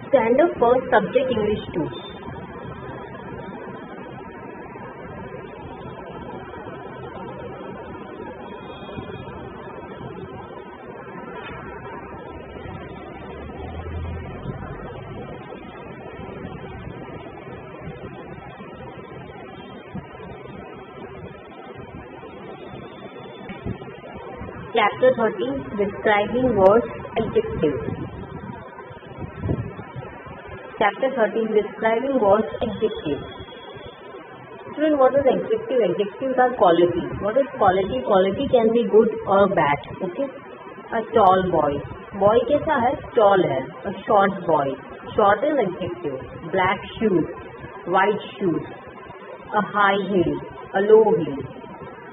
Standard first subject English 2. Chapter 13 Describing Words Adjectives. Chapter 13 Describing Words Adjectives. Student, what is adjective? Adjectives are qualities. What is quality? Quality can be good or bad. Okay. A tall boy. Boy कैसा है? Tall है. A short boy. Short is adjective. Black shoes. White shoes. A high heel. A low heel.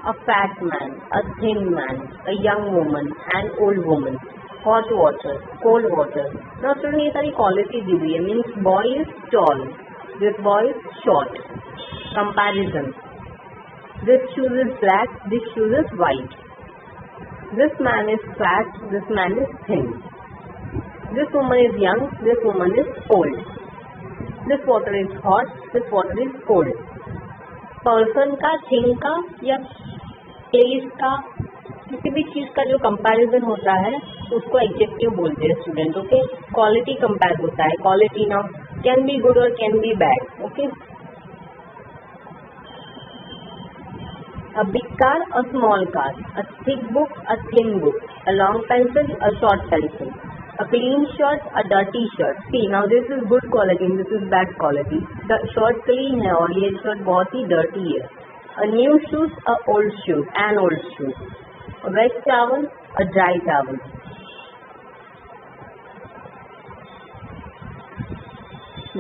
A fat man, a thin man, a young woman, an old woman, hot water, cold water. Now student, ये सारी quality दी हुई है. Means boy is tall, this boy is short. Comparison. This shoes is black, this shoes is white. This man is fat, this man is thin. This woman is young, this woman is old. This water is hot, this water is cold. Person का, thing का या place का, किसी भी चीज का जो comparison होता है उसको एडजेक्टिव बोलते हैं स्टूडेंट. ओके. क्वालिटी कंपेयर होता है. Quality now can be good और can be bad. Okay. A big car, a small car, a thick book, a thin book, a long pencil, a short pencil, a clean shirt, a dirty shirt. See now this is good quality, this is bad quality. The shirt clean है और ये shirt बहुत ही dirty है. A new shoes, a old shoes, an old shoe. A wet towel, a dry towel.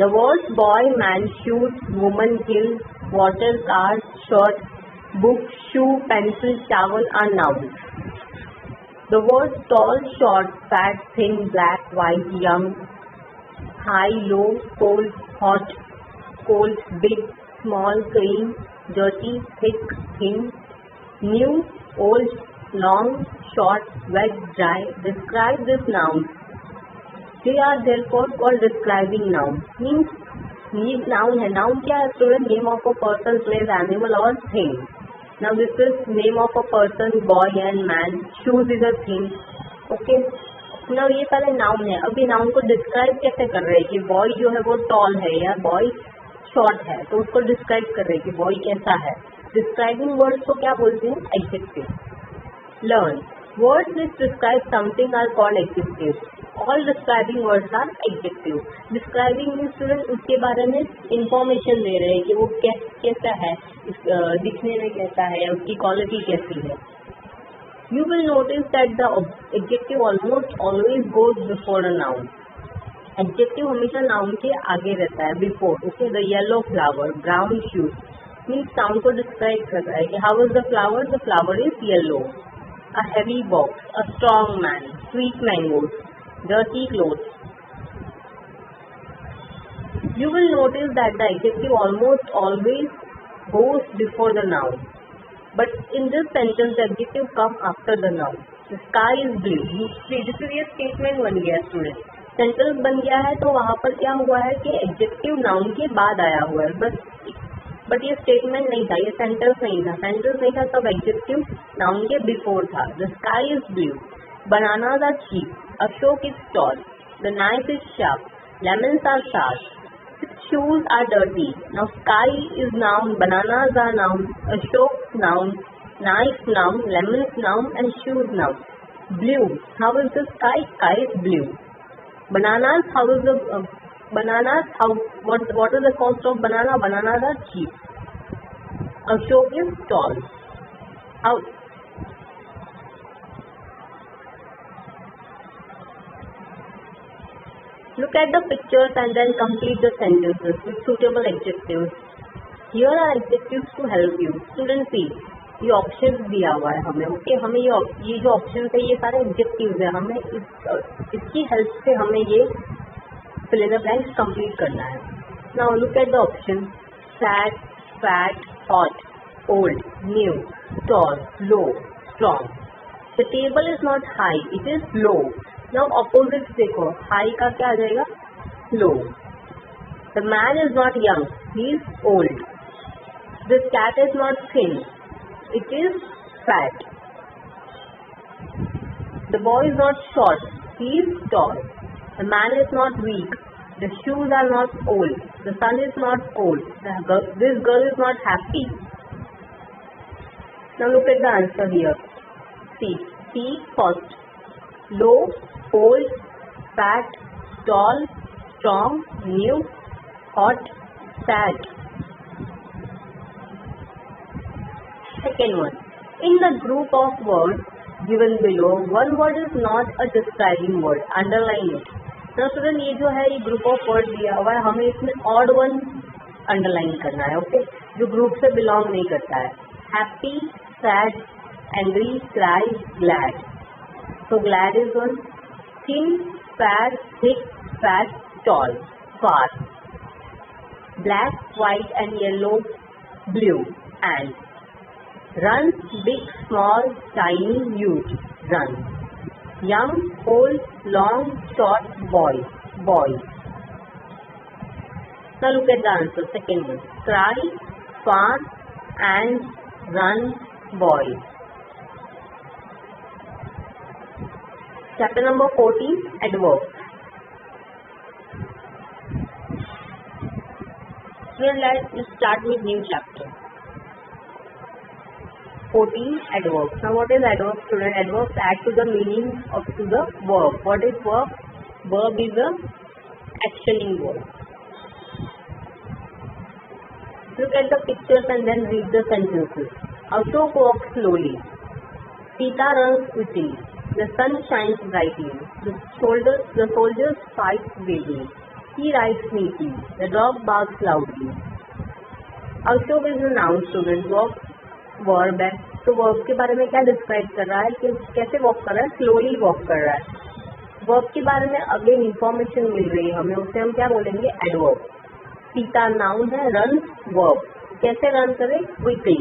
The words boy, man, shoes, woman, hill, water, car, shirt, book, shoe, pencil, towel are nouns. The words tall, short, fat, thin, black, white, young, high, low, cold, hot, cold, big, small, clean, dirty, thick, thin, new, old, long, short, wet, dry. Describe this nouns. They are therefore called describing nouns. Means ये noun है. Noun क्या है student? Name of a person, place, animal or thing. Now this is name of a person, boy and man. Shoes is a thing. Okay. Now ये सारे noun है. अब ये noun को describe कैसे कर रहे हैं कि boy जो है वो tall है या boy शॉर्ट है, तो उसको डिस्क्राइब कर रहे हैं कि बॉय कैसा है. डिस्क्राइबिंग वर्ड्स को क्या बोलते हैं? Adjective. Learn. Words which describe something are called adjective. All describing words are adjective. Describing means student उसके बारे में इंफॉर्मेशन दे रहे हैं कि वो कैसा है, दिखने में कैसा है, उसकी क्वालिटी कैसी है. You will notice that the adjective almost always goes before a noun. Adjective हमेशा नाउन के आगे रहता है, before. Okay. The yellow flower, brown shoes means noun को डिस्क्राइब कर रहा है कि how is the flower is yellow. A heavy box, a strong man, sweet mangoes, dirty clothes. You will notice that the adjective almost always goes before the noun, but in this sentence the adjective come after the noun. The sky is blue. This is ये statement बन गया student. Sentence बन गया है तो वहाँ पर क्या हुआ है कि एडजेक्टिव नाउन के बाद आया हुआ है. बट ये स्टेटमेंट नहीं था, ये सेंटेंस नहीं था. सेंटेंस नहीं था तब एडजेक्टिव नाउन के बिफोर था. The sky is blue. Bananas are cheap. Ashok is tall. The knife is sharp. Lemons are sharp. Shoes are dirty. Now sky is noun, bananas are noun, Ashok noun, knife noun, lemons noun and shoes noun. Blue. How is the sky? Sky is blue. Bananas, how is the bananas? What is the cost of banana? Bananas are cheap. Ashok is tall. How? Look at the pictures and then complete the sentences with suitable adjectives. Here are adjectives to help you. Students see. ये option दिया हुआ है हमें. Okay. हमें ये जो option है ये सारे एडजेक्टिव्स है. हमें इसकी हेल्प से हमें ये fill in the blanks complete करना है. Now look at the option. Sad, fat, hot, old, new, tall, low, strong. The table is not high, it is low. Now opposite देखो. हाई का क्या आ जाएगा? slow. The man is not young, he is old. This cat is not thin, it is fat. The boy is not short, he is tall. The man is not weak, the shoes are not old, the sun is not old, this girl is not happy. Now look at the answer here. See first. Low, old, fat, tall, strong, new, hot, sad. Second one. In the group of words given below, one word is not a describing word. Underline it. Now student, ये जो है ये group of words दिया हुआ है, हमें इसमें odd one underline करना है, okay? जो group से belong नहीं करता है. Happy, sad, angry, cry, glad. So glad is one. Thin, fat, thick, fat, tall, far. Black, white and yellow, blue. And run, big, small, tiny, huge, run. Young, old, long, short, boy. Now look at the answer, second one. Cry, far, and run, boy. Chapter number 14, adverbs. Let's start with new chapter. 14, adverbs. Now what is adverb, student? Adverbs add to the meaning to the verb. What is verb? Verb is a actioning word. Look at the pictures and then read the sentences. Ashok walks slowly. Sita runs quickly. The sun shines brightly. The soldiers fight bravely. He rides neatly. The dog barks loudly. Ashok is a noun, student. Walk verb है, तो verb के बारे में क्या describe कर रहा है कि कैसे वॉक कर रहा है, स्लोली वॉक कर रहा है. वर्ब के बारे में अगेन इंफॉर्मेशन मिल रही है हमें, उसे हम क्या बोलेंगे, एडवर्ब. सीता नाउन है, रन वर्ब, कैसे रन करे, quickly.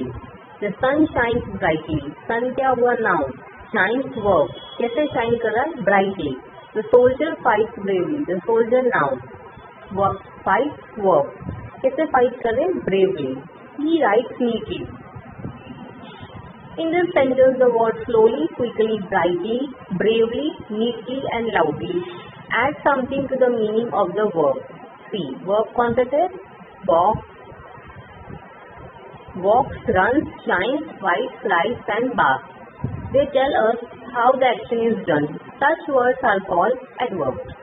The sun shines brightly, sun क्या हुआ, नाउन. शाइन्स वर्ब, कैसे शाइन कर रहा है, brightly. The soldier fights bravely, the soldier noun. Fight verb, कैसे फाइट करे, bravely. He writes neatly. In this sentence, the words slowly, quickly, brightly, bravely, neatly and loudly add something to the meaning of the verb. See, verb कौन से थे? Walks, runs, shines, fights, flies and barks. They tell us how the action is done. Such words are called adverbs.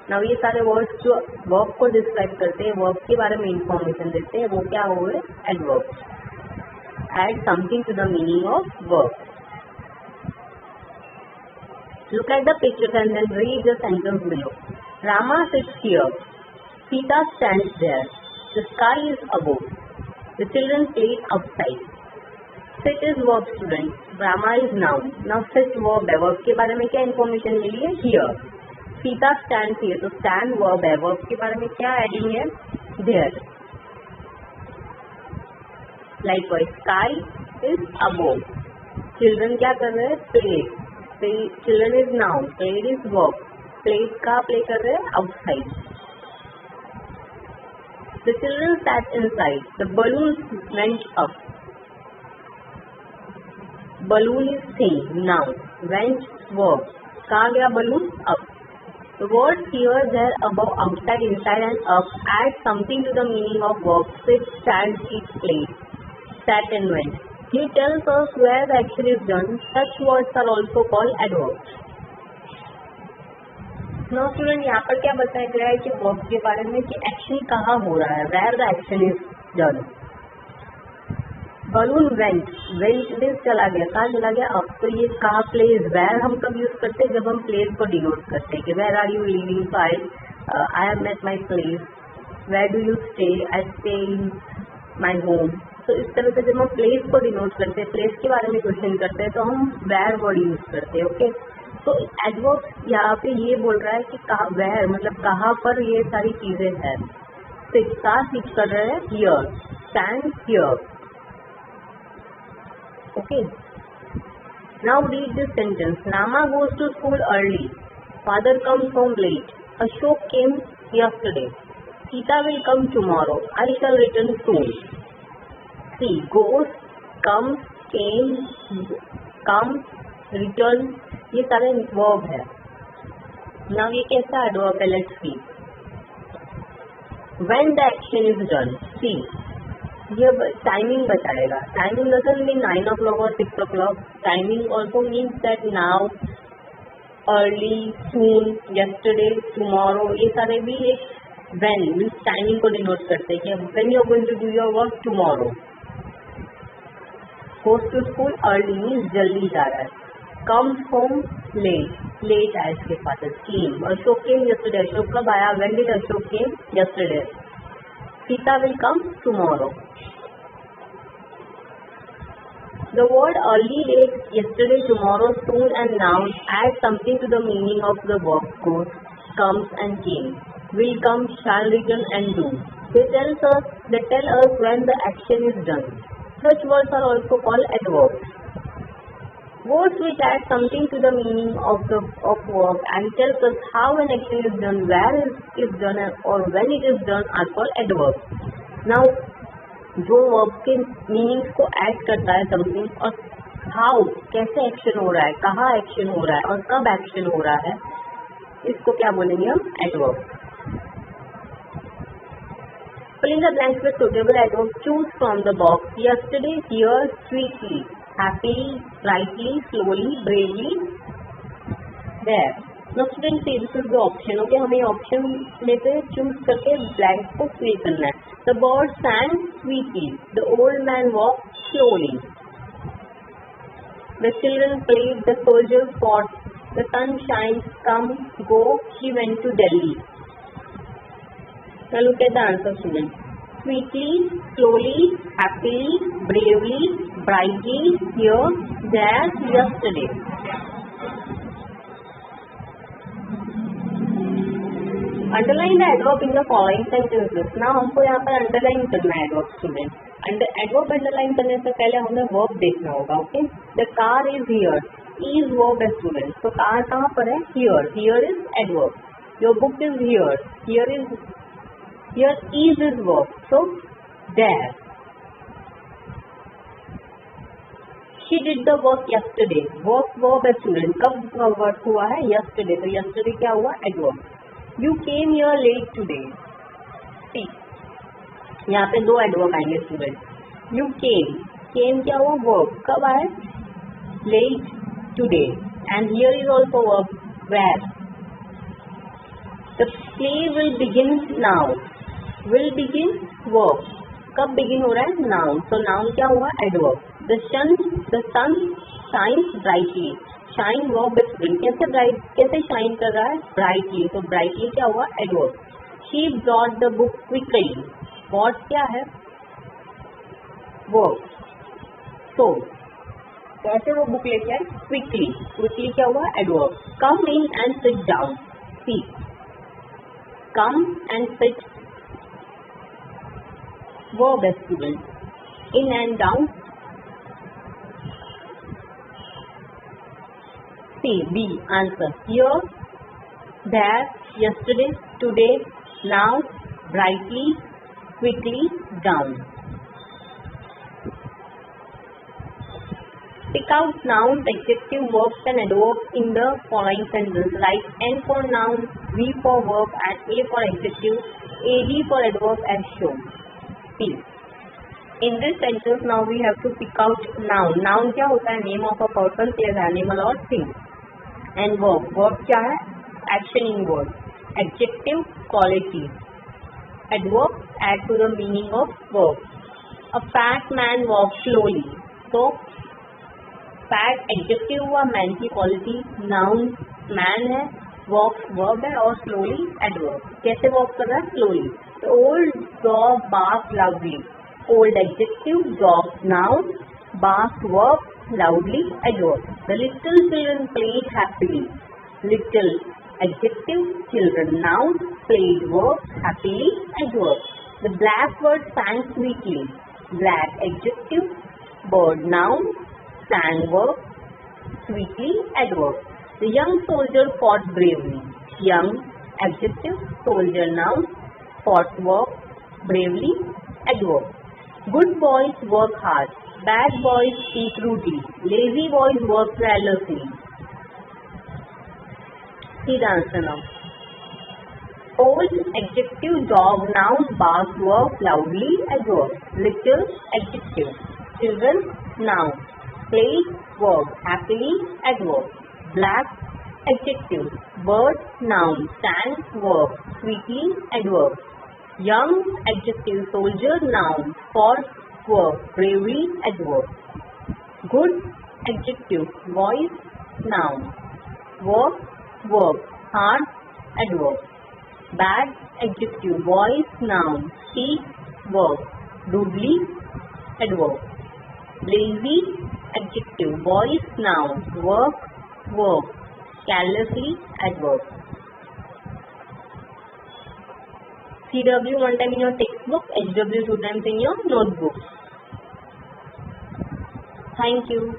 Now ये सारे words जो verb को describe करते हैं, verb के बारे में information देते हैं, वो क्या हुए? Adverbs. Add something to the meaning of verb. Look at the pictures and then read the sentence below. Rama sits here. Sita stands there. The sky is above. The children play outside. Sit is verb, student. Rama is noun. Now sit verb है. Verb के बारे में क्या information मिली है? Here. Sita stands here. तो stand verb है. Verb के बारे में क्या adding है? There. Likewise, sky is above. Children क्या कर रहे हैं? Play. Children is noun. Play is verb. Play कहाँ play कर रहे हैं? Outside. The children sat inside. The balloons went up. Balloon is thing. Noun. Went verb. कहाँ गया balloon? Up. The words here, there, above, outside, inside and up add something to the meaning of verb. Sit, stand, eat, play. Sat and went. He tells us where the action is done. Such words are also called adverbs. Now student, यहाँ पर क्या बताया गया है कि verb के बारे में कि action कहाँ हो रहा है, where the action is done. Balloon went means चला गया, कहाँ चला गया, अब. तो ये कहाँ place, where हम कब यूज करते हैं, जब हम place को denote करते हैं कि where are you living, I am at my place. Where do you stay? I stay in my home. तो इस तरह से जब हम प्लेस को डिनोट करते हैं, प्लेस के बारे में क्वेश्चन करते हैं, तो हम वेयर वर्ड यूज करते हैं. ओके, तो एडवर्ब यहाँ पे ये बोल रहा है कि वेयर मतलब कहाँ पर ये सारी चीजें हैं. तो एक साथ यूज कर रहे हैं here, stand here. Okay, now read this sentence. Rama goes to school early. Father comes home late. Ashok came yesterday. Sita will come tomorrow. I shall return soon. See, goes, comes, came, comes, return, ये सारे verb है. Now ये कैसा adverb है? Let's see. When the action is done. See, ये timing बताएगा. Timing doesn't mean 9 o'clock or 6 o'clock. Timing also means that now, early, soon, yesterday, tomorrow. ये सारे भी एक when means टाइमिंग को डिनोट करते हैं कि when you are going to do your work tomorrow. Goes to school early means जल्दी जा रहा है. Comes home late आया इसके पास. Came. Ashok came yesterday. Ashok कब आया? When did Ashok came? Yesterday. Sita will come tomorrow. The word early, late, yesterday, tomorrow, soon and now add something to the meaning of the verb goes, comes and came. Will come, shall return and do. They tell us when the action is done. Such words are also called adverbs. Words which add something to the meaning of verb and tells us how an action is done, where it is done or when it is done are called adverbs. Now, जो verb के meanings को add करता है something और how कैसे action हो रहा है, कहाँ एक्शन हो रहा है और कब एक्शन हो रहा है, इसको क्या बोलेंगे हम? Adverb. Fill in the blanks with suitable adverbs. Choose from the box. Yesterday, here, sweetly, happily, brightly, slowly, bravely, there. Now students see this is the option. Okay, हमें ऑप्शन में से चूज करके ब्लैंक को fill करना है. The bird sang sweetly. The old man walked slowly. The children played. The soldiers fought. The sun shines. Come, go. She went to Delhi. Now look at the answer, students. Sweetly, slowly, happily, bravely, brightly, here, there, yesterday. Underline the adverb in the following sentences. Now हमको यहाँ पर underline करना है adverb student. Adverb underline करने से पहले हमें verb देखना होगा. Okay? The car is here. Is verb है student. तो car कहाँ पर है? Here. Here is adverb. Your book is here. Here is verb. So there. She did the work yesterday. Verb है student. कब वर्क हुआ है? Yesterday. तो yesterday क्या हुआ? Adverb. You came here late today. See, यहाँ पे दो एडवर्ब आएंगे स्टूडेंट. You came क्या हुआ? वर्ब. कब आए? Late today. And here is also verb. Where? The play will begin now. Will begin verb. कब begin हो रहा है? Noun. So noun क्या हुआ? Adverb. The sun shines brightly. Shine verb कैसे शाइन कर रहा है? ब्राइटली. तो ब्राइटली क्या हुआ? Adverb. She brought the book quickly. Brought क्या है? वर्ब. सो कैसे वो बुक लेके आए? क्विकली. क्विकली क्या हुआ? Adverb. Come in and sit down. See, come and sit verb है student. In and down. C. B. Answer. Here, there, yesterday, today, now, brightly, quickly, down. Pick out nouns, adjective, verbs and adverbs in the following sentences. Write N for noun, V for verb and A for adjective, AD for adverb as shown. C. In this sentence now we have to pick out noun. Noun क्या होता है? Name of a person, place, animal or thing. And verb. Verb क्या है? Action in word. Adjective, quality. Adverb, add to the meaning of verb. A fat man walks slowly. So, fat adjective हुआ, man की quality. Noun man है, walks verb है और slowly adverb. कैसे walk कर रहा है? Slowly. The old dog barks loudly. Old adjective, dog noun, bark verb, loudly adverb. The little children played happily. Little adjective, children noun, played verb, happily adverb. The blackbird sang sweetly. Black adjective, bird noun, sang verb, sweetly adverb. The young soldier fought bravely. Young adjective, soldier noun, fought verb, bravely adverb. Good boys work hard, bad boys eat rudely, lazy boys work carelessly. See the answer now. Old adjective, dog noun, bark verb, loudly adverb. Little adjective, children noun, play verb, happily adverb. Black adjective, bird noun, stand verb, sweetly adverb. Young adjective, soldier noun, fought verb, bravery adverb. Good adjective, voice noun, work verb, hard adverb. Bad adjective, voice noun, speak verb, rudely adverb. Lazy adjective, voice noun, work verb, carelessly adverb. CW one time in your textbook, HW two times in your notebook. Thank you.